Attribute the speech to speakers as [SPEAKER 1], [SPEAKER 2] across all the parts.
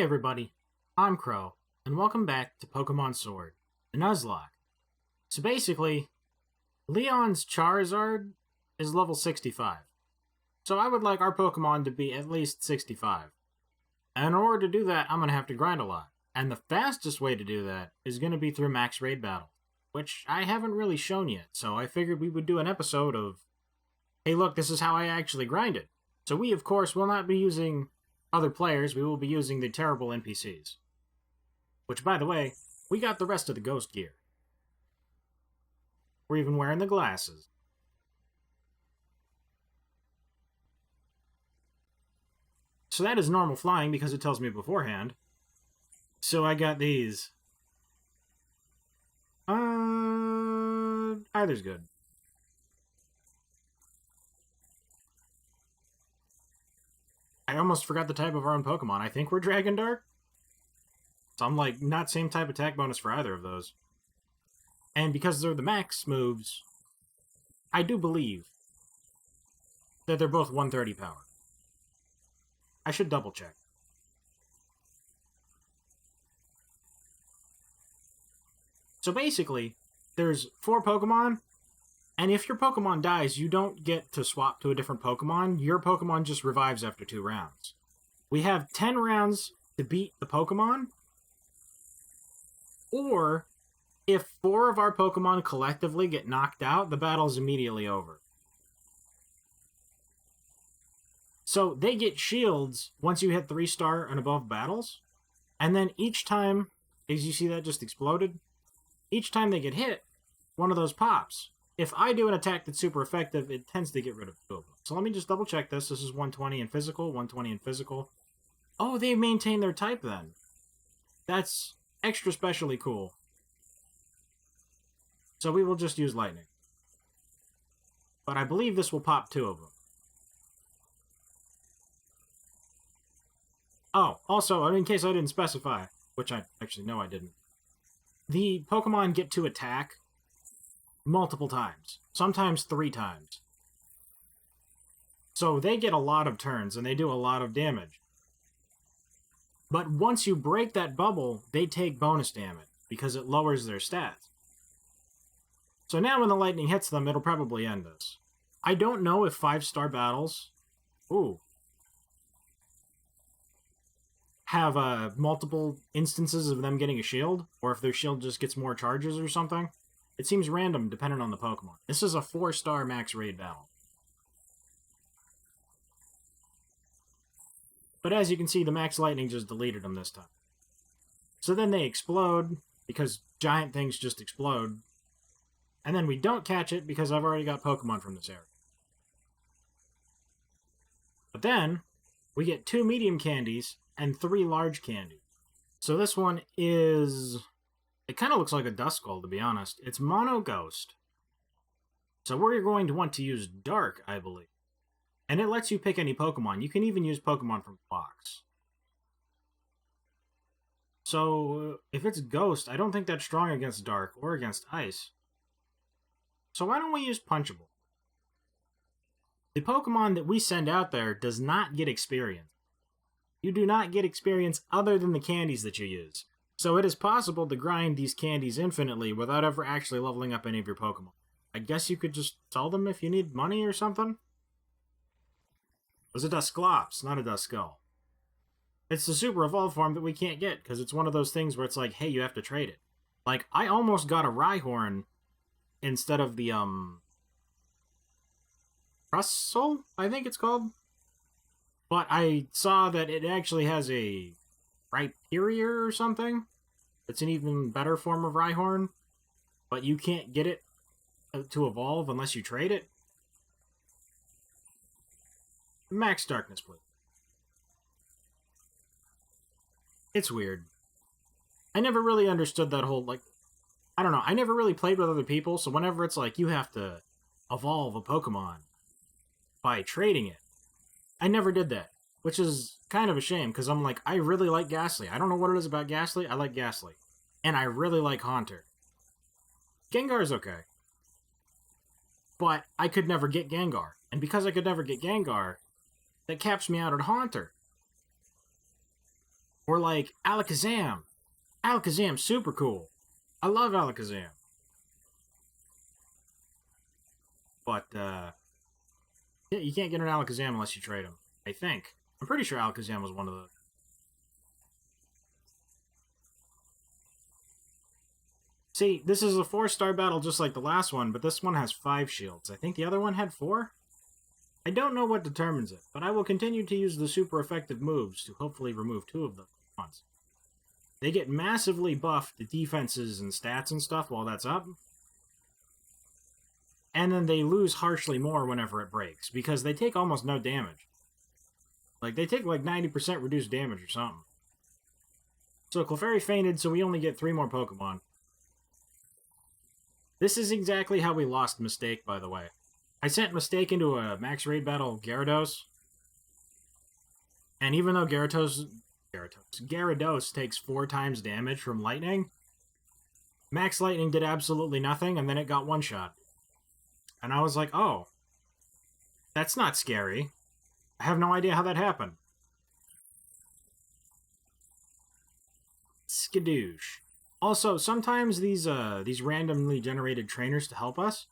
[SPEAKER 1] everybody, I'm Crow, and welcome back to Pokemon Sword, the Nuzlocke. So basically, Leon's Charizard is level 65. So I would like our Pokemon to be at least 65. And in order to do that, I'm going to have to grind a lot. And the fastest way to do that is going to be through max raid battle, which I haven't really shown yet, so I figured we would do an episode of, hey look, this is how I actually grind it. So we, of course, will not be using other players, we will be using the terrible NPCs. Which, by the way, we got the rest of the ghost gear. We're even wearing the glasses. So that is normal flying because it tells me beforehand. So I got these. Either's good. I almost forgot the type of our own Pokemon. I think we're Dragon Dark. So I'm like, not same type attack bonus for either of those. And because they're the max moves, I do believe that they're both 130 power. I should double check. So basically, there's 4 Pokemon, and if your Pokemon dies, you don't get to swap to a different Pokemon. Your Pokemon just revives after 2 rounds. We have 10 rounds to beat the Pokemon, or if 4 of our Pokemon collectively get knocked out, the battle's immediately over. So they get shields once you hit 3-star and above battles, and then each time, as you see that just exploded, each time they get hit, one of those pops. If I do an attack that's super effective, it tends to get rid of 2 of them. So let me just double check this. This is 120 in physical, 120 in physical. Oh, they maintain their type then. That's extra specially cool. So we will just use lightning. But I believe this will pop 2 of them. Oh, also, in case I didn't specify, which I actually know I didn't, the Pokemon get to attack multiple times, sometimes 3 times. So they get a lot of turns, and they do a lot of damage. But once you break that bubble, they take bonus damage, because it lowers their stats. So now when the lightning hits them, it'll probably end us. I don't know if 5-star battles have multiple instances of them getting a shield, or if their shield just gets more charges or something. It seems random depending on the Pokemon. This is a 4-star max raid battle. But as you can see, the max lightning just deleted them this time. So then they explode, because giant things just explode. And then we don't catch it, because I've already got Pokemon from this area. But then, we get 2 medium candies, and 3 large candies. So this one is... It kind of looks like a Dusclops, to be honest. It's Mono Ghost. So we're going to want to use Dark, I believe. And it lets you pick any Pokemon. You can even use Pokemon from the box. So, if it's Ghost, I don't think that's strong against Dark or against Ice. So why don't we use Punchable? The Pokemon that we send out there does not get experience. You do not get experience other than the candies that you use. So it is possible to grind these candies infinitely without ever actually leveling up any of your Pokemon. I guess you could just sell them if you need money or something? It was a Dusclops, not a Duskull. It's the super evolved form that we can't get, because it's one of those things where it's like, hey, you have to trade it. Like, I almost got a Rhyhorn instead of the, Trussel, I think it's called? But I saw that it actually has a Rhyperior or something. It's an even better form of Rhyhorn. But you can't get it to evolve unless you trade it. Max Darkness, please. It's weird. I never really understood that whole, like... I don't know, I never really played with other people, so whenever it's like, you have to evolve a Pokemon by trading it, I never did that. Which is kind of a shame, because I'm like, I really like Ghastly. I don't know what it is about Ghastly, I like Ghastly. And I really like Haunter. Gengar's okay. But I could never get Gengar. And because I could never get Gengar, that caps me out at Haunter. Or like Alakazam. Alakazam's super cool. I love Alakazam. But, yeah, you can't get an Alakazam unless you trade him. I think. I'm pretty sure Alakazam was one of the... See, this is a 4-star battle just like the last one, but this one has 5 shields. I think the other one had 4? I don't know what determines it, but I will continue to use the super effective moves to hopefully remove 2 of them at once. They get massively buffed to defenses and stats and stuff while that's up. And then they lose harshly more whenever it breaks, because they take almost no damage. Like, they take like 90% reduced damage or something. So Clefairy fainted, so we only get 3 more Pokemon. This is exactly how we lost Mistake, by the way. I sent Mistake into a max raid battle Gyarados. And even though Gyarados takes 4 times damage from Lightning, Max Lightning did absolutely nothing, and then it got one-shot. And I was like, oh, that's not scary. I have no idea how that happened. Skadoosh. Also, sometimes these randomly generated trainers to help us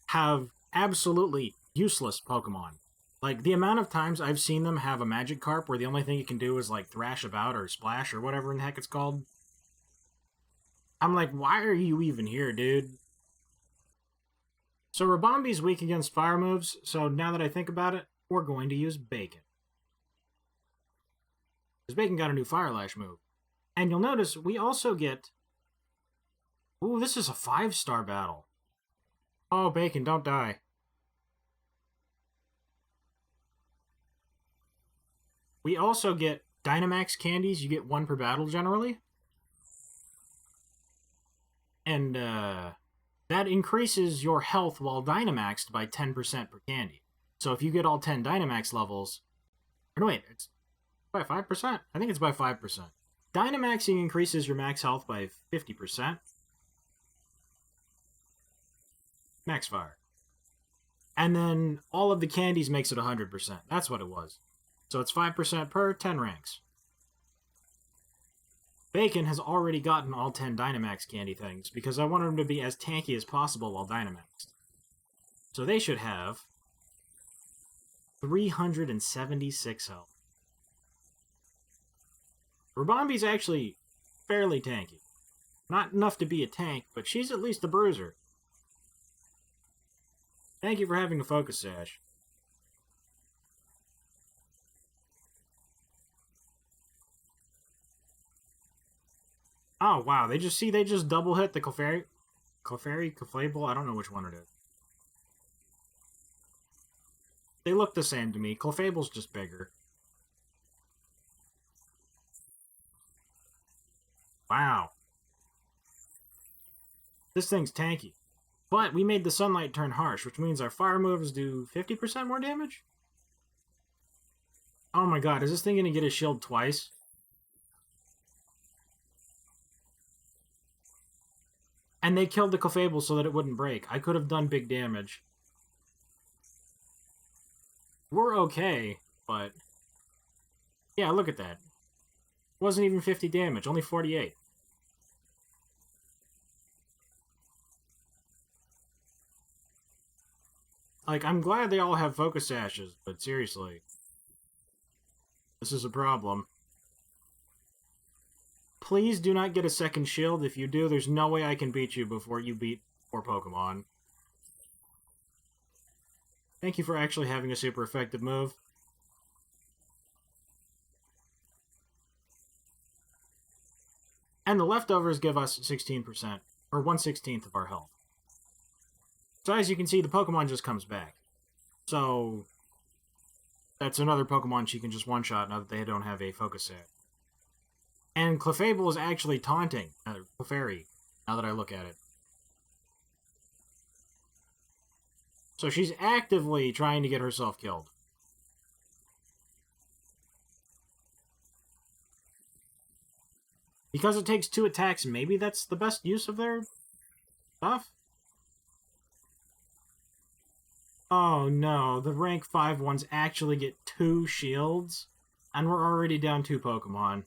[SPEAKER 1] have absolutely useless Pokemon. Like, the amount of times I've seen them have a Magikarp where the only thing it can do is, like, thrash about or splash or whatever in the heck it's called. I'm like, why are you even here, dude? So Ribombee's weak against fire moves, so now that I think about it, we're going to use Bacon. Because Bacon got a new Fire Lash move. And you'll notice we also get... Ooh, this is a 5-star battle. Oh, Bacon, don't die. We also get Dynamax candies. You get 1 per battle, generally. And, that increases your health while Dynamaxed by 10% per candy. So if you get all 10 Dynamax levels... Or no, wait, it's by 5%? I think it's by 5%. Dynamaxing increases your max health by 50%. Max Fire. And then all of the candies makes it 100%. That's what it was. So it's 5% per 10 ranks. Bacon has already gotten all 10 Dynamax candy things, because I wanted him to be as tanky as possible while Dynamaxed. So they should have 376 health. Ribombee's actually fairly tanky. Not enough to be a tank, but she's at least a bruiser. Thank you for having a Focus Sash. Oh, wow. They just double hit the Clefairy? Clefable? I don't know which one it is. They look the same to me. Clefable's just bigger. Wow. This thing's tanky. But we made the Sunlight turn harsh, which means our fire moves do 50% more damage? Oh my god, is this thing gonna get a shield twice? And they killed the Clefable so that it wouldn't break. I could have done big damage. We're okay, but... Yeah, look at that. Wasn't even 50 damage, only 48. Like, I'm glad they all have Focus Sashes, but seriously. This is a problem. Please do not get a second shield. If you do, there's no way I can beat you before you beat 4 Pokemon. Thank you for actually having a super effective move. And the leftovers give us 16%, or 1/16 of our health. So as you can see, the Pokemon just comes back. So that's another Pokemon she can just one-shot now that they don't have a Focus Sash. And Clefable is actually taunting Clefairy, now that I look at it. So she's actively trying to get herself killed. Because it takes 2 attacks, maybe that's the best use of their stuff? Oh no, the rank 5 ones actually get 2 shields? And we're already down 2 Pokemon.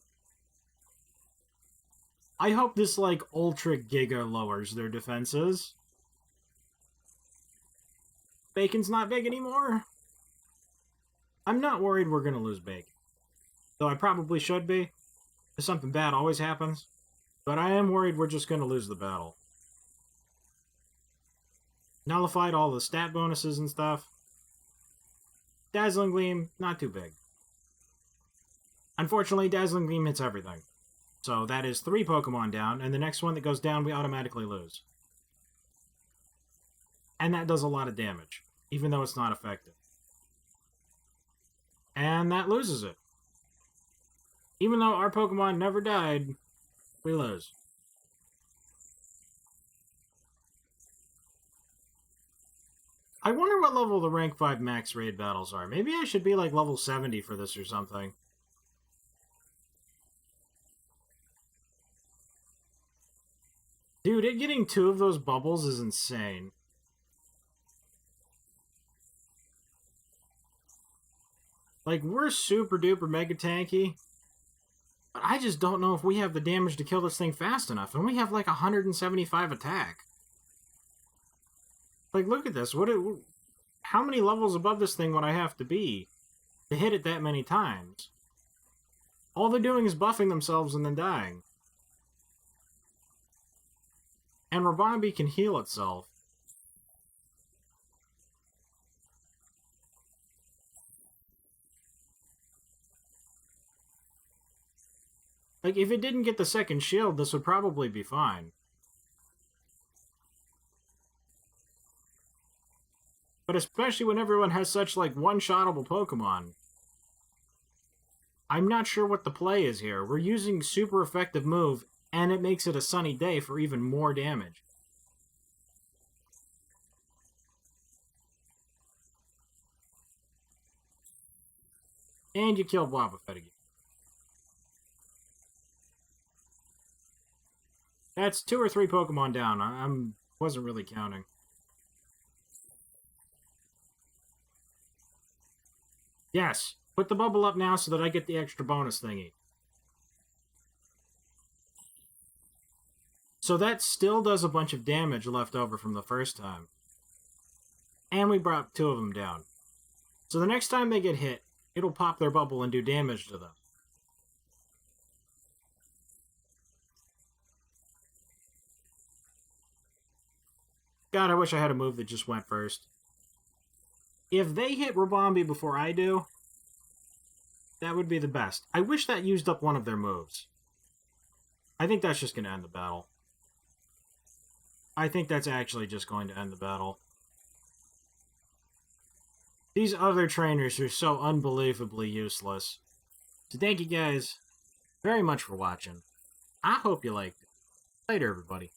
[SPEAKER 1] I hope this, like, Ultra Giga lowers their defenses. Bacon's not big anymore. I'm not worried we're gonna lose Bacon. Though I probably should be. If something bad always happens. But I am worried we're just gonna lose the battle. Nullified all the stat bonuses and stuff. Dazzling Gleam, not too big. Unfortunately, Dazzling Gleam hits everything. So that is 3 Pokemon down, and the next one that goes down we automatically lose. And that does a lot of damage, even though it's not effective. And that loses it. Even though our Pokemon never died, we lose. I wonder what level the rank 5 max raid battles are. Maybe I should be like level 70 for this or something. Dude, it getting 2 of those bubbles is insane. Like, we're super duper mega tanky. But I just don't know if we have the damage to kill this thing fast enough. And we have like 175 attack. Like, look at this. How many levels above this thing would I have to be to hit it that many times? All they're doing is buffing themselves and then dying. And Ribombee can heal itself. Like, if it didn't get the second shield, this would probably be fine. But especially when everyone has such, like, one-shottable Pokemon. I'm not sure what the play is here. We're using super effective move, and it makes it a sunny day for even more damage. And you killed Wobbuffet again. That's 2 or 3 Pokemon down. I wasn't really counting. Yes, put the bubble up now so that I get the extra bonus thingy. So that still does a bunch of damage left over from the first time. And we brought 2 of them down. So the next time they get hit, it'll pop their bubble and do damage to them. God, I wish I had a move that just went first. If they hit Ribombee before I do, that would be the best. I wish that used up one of their moves. I think that's just going to end the battle. I think that's actually just going to end the battle. These other trainers are so unbelievably useless. So thank you guys very much for watching. I hope you liked it. Later, everybody.